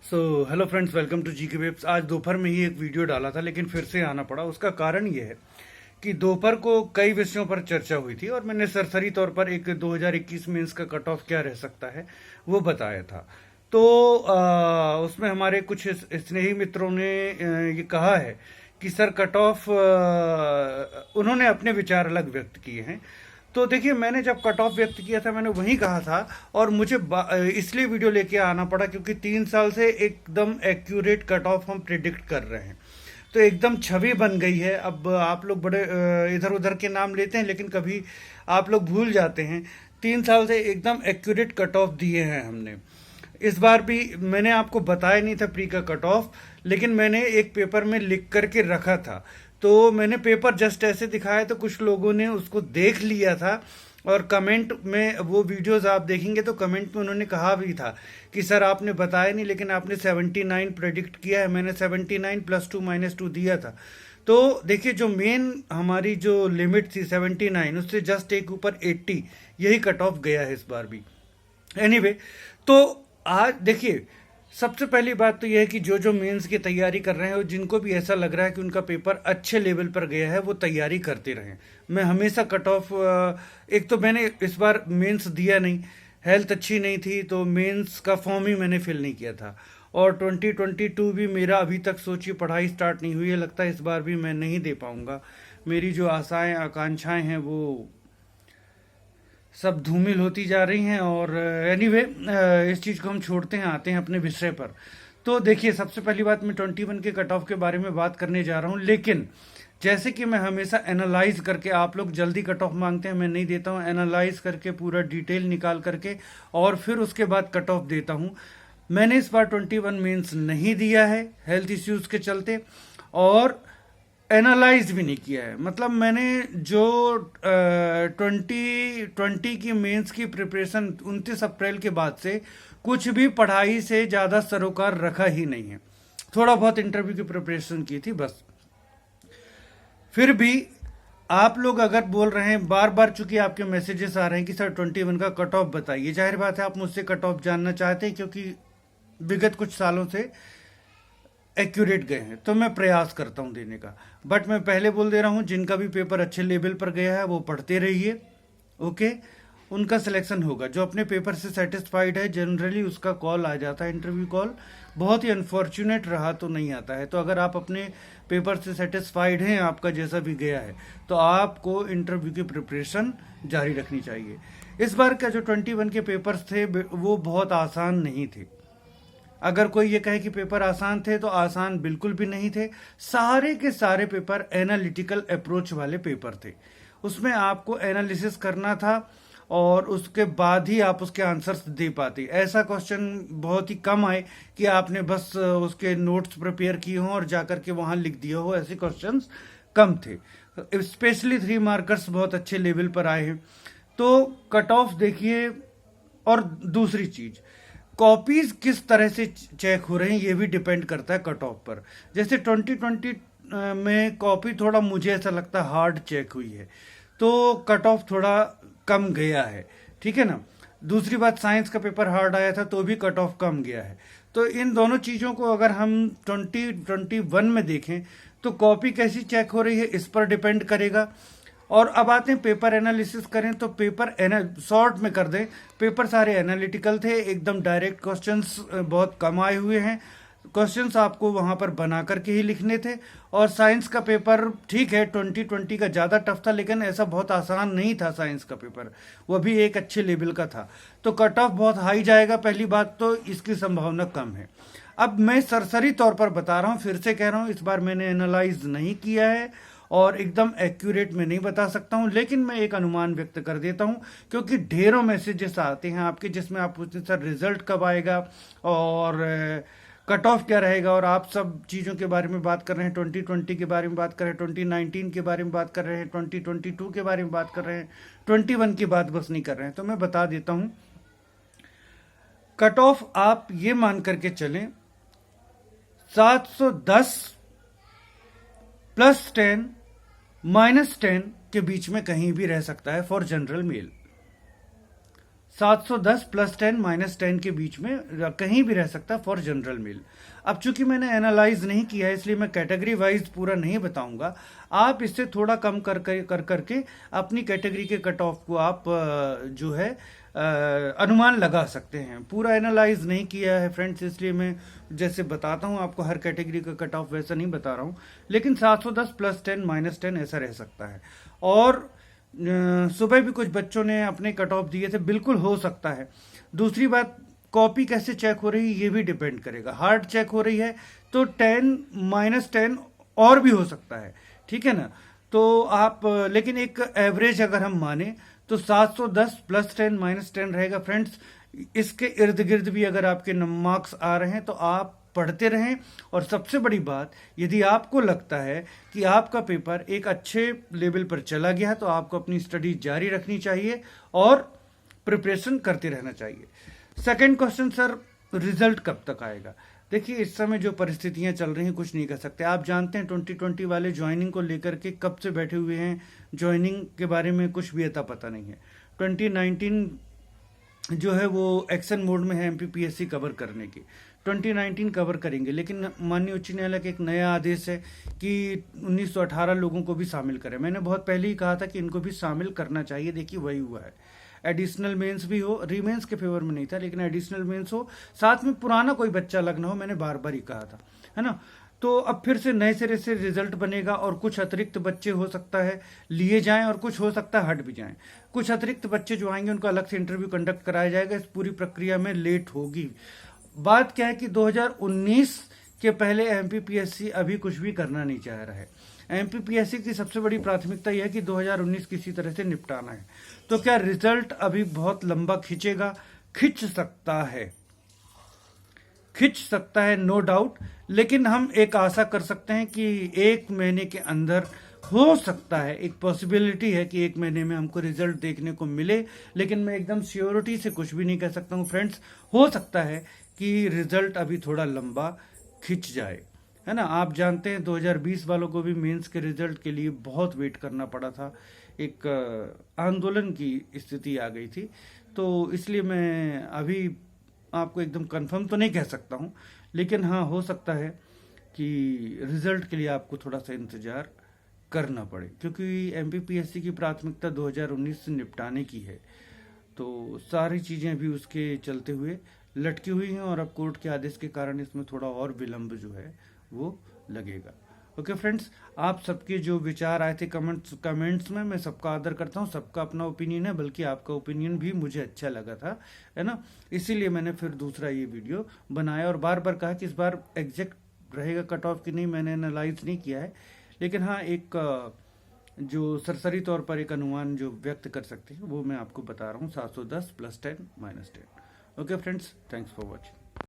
Hello friends, welcome to GK Webs. आज दोपहर में ही एक वीडियो डाला था, लेकिन फिर से आना पड़ा। उसका कारण ये है कि दोपहर को कई विषयों पर चर्चा हुई थी और मैंने सरसरी तौर पर एक 2021 मेंस का कट ऑफ क्या रह सकता है वो बताया था। तो उसमें हमारे कुछ स्नेही मित्रों ने ये कहा है कि सर कट ऑफ, उन्होंने अपने विचार अलग व्यक्त किए हैं। तो देखिए, मैंने जब कट ऑफ व्यक्त किया था मैंने वही कहा था, और मुझे इसलिए वीडियो लेके आना पड़ा क्योंकि 3 साल से एकदम एक्यूरेट कट ऑफ हम प्रिडिक्ट कर रहे हैं। तो एकदम छवि बन गई है। अब आप लोग बड़े इधर उधर के नाम लेते हैं, लेकिन कभी आप लोग भूल जाते हैं। 3 साल से एकदम एक्यूरेट कट ऑफ दिए हैं हमने। इस बार भी मैंने आपको बताया नहीं था प्री का कट ऑफ, लेकिन मैंने एक पेपर में लिख करके रखा था। तो मैंने पेपर जस्ट ऐसे दिखाया तो कुछ लोगों ने उसको देख लिया था, और कमेंट में वो वीडियोस आप देखेंगे तो कमेंट में उन्होंने कहा भी था कि सर आपने बताया नहीं, लेकिन आपने 79 प्रेडिक्ट किया है। मैंने 79 +2 - 2 दिया था। तो देखिए, जो मेन हमारी जो लिमिट थी 79, उससे जस्ट एक ऊपर 80, यही कट ऑफ गया है इस बार भी। एनीवे, तो आज देखिए, सबसे पहली बात तो यह है कि जो जो मेंस की तैयारी कर रहे हैं और जिनको भी ऐसा लग रहा है कि उनका पेपर अच्छे लेवल पर गया है, वो तैयारी करते रहें। मैं हमेशा कट ऑफ, एक तो मैंने इस बार मेंस दिया नहीं, हेल्थ अच्छी नहीं थी, तो मेंस का फॉर्म ही मैंने फिल नहीं किया था। और 2022 भी मेरा अभी तक सोचिए पढ़ाई स्टार्ट नहीं हुई है। लगता है इस बार भी मैं नहीं दे पाऊंगा। मेरी जो आशाएं आकांक्षाएं हैं वो सब धूमिल होती जा रही हैं। और एनीवे, इस चीज़ को हम छोड़ते हैं, आते हैं अपने विषय पर। तो देखिए, सबसे पहली बात, मैं 21 के कट ऑफ के बारे में बात करने जा रहा हूं, लेकिन जैसे कि मैं हमेशा एनालाइज करके, आप लोग जल्दी कट ऑफ मांगते हैं, मैं नहीं देता हूं, एनालाइज करके पूरा डिटेल निकाल करके और फिर उसके बाद कट ऑफ देता हूं। मैंने इस बार 21 मेंस नहीं दिया है हेल्थ इश्यूज के चलते, और एनालाइज भी नहीं किया है। मतलब मैंने जो 2020 की मेंस की प्रिपरेशन 29 अप्रैल के बाद से कुछ भी पढ़ाई से ज़्यादा सरोकार रखा ही नहीं है। थोड़ा बहुत इंटरव्यू की प्रिपरेशन की थी बस। फिर भी आप लोग अगर बोल रहे हैं बार बार, चूंकि आपके मैसेजेस आ रहे हैं कि सर 21 का कट ऑफ बताइए, जाहिर बात है आप मुझसे कट ऑफ जानना चाहते हैं, क्योंकि विगत कुछ सालों से एक्यूरेट गए हैं, तो मैं प्रयास करता हूं देने का। बट मैं पहले बोल दे रहा हूं, जिनका भी पेपर अच्छे लेवल पर गया है वो पढ़ते रहिए, ओके। उनका सिलेक्शन होगा। जो अपने पेपर से सेटिस्फाइड है, जनरली उसका कॉल आ जाता है, इंटरव्यू कॉल। बहुत ही अनफॉर्चुनेट रहा तो नहीं आता है। तो अगर आप अपने पेपर से सेटिस्फाइड हैं, आपका जैसा भी गया है, तो आपको इंटरव्यू की प्रिपरेशन जारी रखनी चाहिए। इस बार का जो 21 के पेपर्स थे वो बहुत आसान नहीं थे। अगर कोई ये कहे कि पेपर आसान थे, तो आसान बिल्कुल भी नहीं थे। सारे के सारे पेपर एनालिटिकल अप्रोच वाले पेपर थे। उसमें आपको एनालिसिस करना था और उसके बाद ही आप उसके आंसर्स दे पाते। ऐसा क्वेश्चन बहुत ही कम आए कि आपने बस उसके नोट्स प्रिपेयर किए हों और जाकर के वहां लिख दिए हो। ऐसे क्वेश्चंस कम थे। स्पेशली 3 मार्कर्स बहुत अच्छे लेवल पर आए हैं। तो कट ऑफ देखिए। और दूसरी चीज, कॉपीज किस तरह से चेक हो रहे हैं ये भी डिपेंड करता है कट ऑफ पर। जैसे 2020 में कॉपी थोड़ा, मुझे ऐसा लगता है, हार्ड चेक हुई है, तो कट ऑफ थोड़ा कम गया है, ठीक है ना। दूसरी बात, साइंस का पेपर हार्ड आया था तो भी कट ऑफ कम गया है। तो इन दोनों चीज़ों को अगर हम 2021 में देखें तो कॉपी कैसी चेक हो रही है इस पर डिपेंड करेगा। और अब आते हैं पेपर एनालिसिस करें, तो पेपर शॉर्ट में कर दें, पेपर सारे एनालिटिकल थे, एकदम डायरेक्ट क्वेश्चंस बहुत कम आए हुए हैं। क्वेश्चंस आपको वहां पर बना करके ही लिखने थे। और साइंस का पेपर ठीक है, 2020 का ज़्यादा टफ था, लेकिन ऐसा बहुत आसान नहीं था साइंस का पेपर, वो भी एक अच्छे लेवल का था। तो कट ऑफ बहुत हाई जाएगा, पहली बात तो इसकी संभावना कम है। अब मैं सरसरी तौर पर बता रहा हूँ, फिर से कह रहा हूँ, इस बार मैंने एनालाइज नहीं किया है और एकदम एक्यूरेट में नहीं बता सकता हूं, लेकिन मैं एक अनुमान व्यक्त कर देता हूं, क्योंकि ढेरों मैसेजेस आते हैं आपके जिसमें आप पूछते हैं सर रिजल्ट कब आएगा और कट ऑफ क्या रहेगा, और आप सब चीज़ों के बारे में बात कर रहे हैं। 2020 के बारे में बात कर रहे हैं, 2019 के बारे में बात कर रहे हैं, 2022 के बारे में बात कर रहे हैं, 21 की बात बस नहीं कर रहे हैं। तो मैं बता देता हूं, कट ऑफ आप ये मान करके चलें, 710 +10 -10 के बीच में कहीं भी रह सकता है for general mail. 710 plus 10 minus 10 के बीच में कहीं भी रह सकता है फॉर जनरल मेल। अब चूंकि मैंने एनालाइज नहीं किया है इसलिए मैं कैटेगरी वाइज पूरा नहीं बताऊंगा। आप इससे थोड़ा कम करके अपनी कैटेगरी के कट ऑफ को आप जो है अनुमान लगा सकते हैं। पूरा एनालाइज नहीं किया है फ्रेंड्स, इसलिए मैं जैसे बताता हूं आपको हर कैटेगरी का कट ऑफ वैसा नहीं बता रहा हूं, लेकिन 710 प्लस 10 माइनस 10 ऐसा रह सकता है। और सुबह भी कुछ बच्चों ने अपने कट ऑफ दिए थे, बिल्कुल हो सकता है। दूसरी बात, कॉपी कैसे चेक हो रही है ये भी डिपेंड करेगा। हार्ड चेक हो रही है तो 10 माइनस 10 और भी हो सकता है, ठीक है ना। तो आप लेकिन एक एवरेज अगर हम माने तो 710 प्लस 10 माइनस 10 रहेगा फ्रेंड्स। इसके इर्द गिर्द भी अगर आपके मार्क्स आ रहे हैं तो आप पढ़ते रहें। और सबसे बड़ी बात, यदि आपको लगता है कि आपका पेपर एक अच्छे लेवल पर चला गया तो आपको अपनी स्टडी जारी रखनी चाहिए और प्रिपरेशन करते रहना चाहिए। सेकंड क्वेश्चन, सर रिजल्ट कब तक आएगा? देखिए, इस समय जो परिस्थितियां चल रही हैं कुछ नहीं कर सकते। आप जानते हैं 2020 वाले ज्वाइनिंग को लेकर के कब से बैठे हुए हैं, ज्वाइनिंग के बारे में कुछ भी अता पता नहीं है। 2019 जो है वो एक्शन मोड में है एमपीपीएससी कवर करने की। 2019 कवर करेंगे, लेकिन माननीय उच्च न्यायालय का एक नया आदेश है कि 1918 लोगों को भी शामिल करें। मैंने बहुत पहले ही कहा था कि इनको भी शामिल करना चाहिए, देखिए वही हुआ है। एडिशनल मेंस भी हो, रीमेंस के फेवर में नहीं था, लेकिन एडिशनल मेंस हो, साथ में पुराना कोई बच्चा लगना हो, मैंने बार बार ही कहा था, है ना। तो अब फिर से नए सिरे से रिजल्ट बनेगा और कुछ अतिरिक्त बच्चे हो सकता है लिए जाएं और कुछ हो सकता है हट भी जाएं। कुछ अतिरिक्त बच्चे जो आएंगे उनका अलग से इंटरव्यू कंडक्ट कराया जाएगा। इस पूरी प्रक्रिया में लेट होगी। बात क्या है कि 2019 के पहले एमपीपीएससी अभी कुछ भी करना नहीं चाह रहा है। एमपीपीएससी की सबसे बड़ी प्राथमिकता यह है कि 2019 किसी तरह से निपटाना है। तो क्या रिजल्ट अभी बहुत लंबा खिंचेगा? खिंच सकता है नो डाउट, लेकिन हम एक आशा कर सकते हैं कि 1 महीने के अंदर हो सकता है, एक पॉसिबिलिटी है कि 1 महीने में हमको रिजल्ट देखने को मिले। लेकिन मैं एकदम श्योरिटी से कुछ भी नहीं कह सकता हूं फ्रेंड्स। हो सकता है कि रिजल्ट अभी थोड़ा लंबा खिंच जाए, है ना। आप जानते हैं 2020 वालों को भी मेंस के रिजल्ट के लिए बहुत वेट करना पड़ा था, एक आंदोलन की स्थिति आ गई थी। तो इसलिए मैं अभी आपको एकदम कंफर्म तो नहीं कह सकता हूं, लेकिन हाँ हो सकता है कि रिजल्ट के लिए आपको थोड़ा सा इंतजार करना पड़े, क्योंकि एमपीपीएससी की प्राथमिकता 2019 से निपटाने की है। तो सारी चीजें अभी उसके चलते हुए लटकी हुई हैं और अब कोर्ट के आदेश के कारण इसमें थोड़ा और विलंब जो है वो लगेगा। ओके फ्रेंड्स, आप सबके जो विचार आए थे कमेंट्स में, मैं सबका आदर करता हूँ। सबका अपना ओपिनियन है, बल्कि आपका ओपिनियन भी मुझे अच्छा लगा था, है ना। इसीलिए मैंने फिर दूसरा ये वीडियो बनाया और बार बार कहा कि इस बार एग्जैक्ट रहेगा कट ऑफ की नहीं, मैंने एनालाइज नहीं किया है। लेकिन हाँ, एक जो सरसरी तौर पर एक अनुमान जो व्यक्त कर सकते हैं वो मैं आपको बता रहा हूँ, 710 plus 10 minus 10। Okay friends, thanks for watching.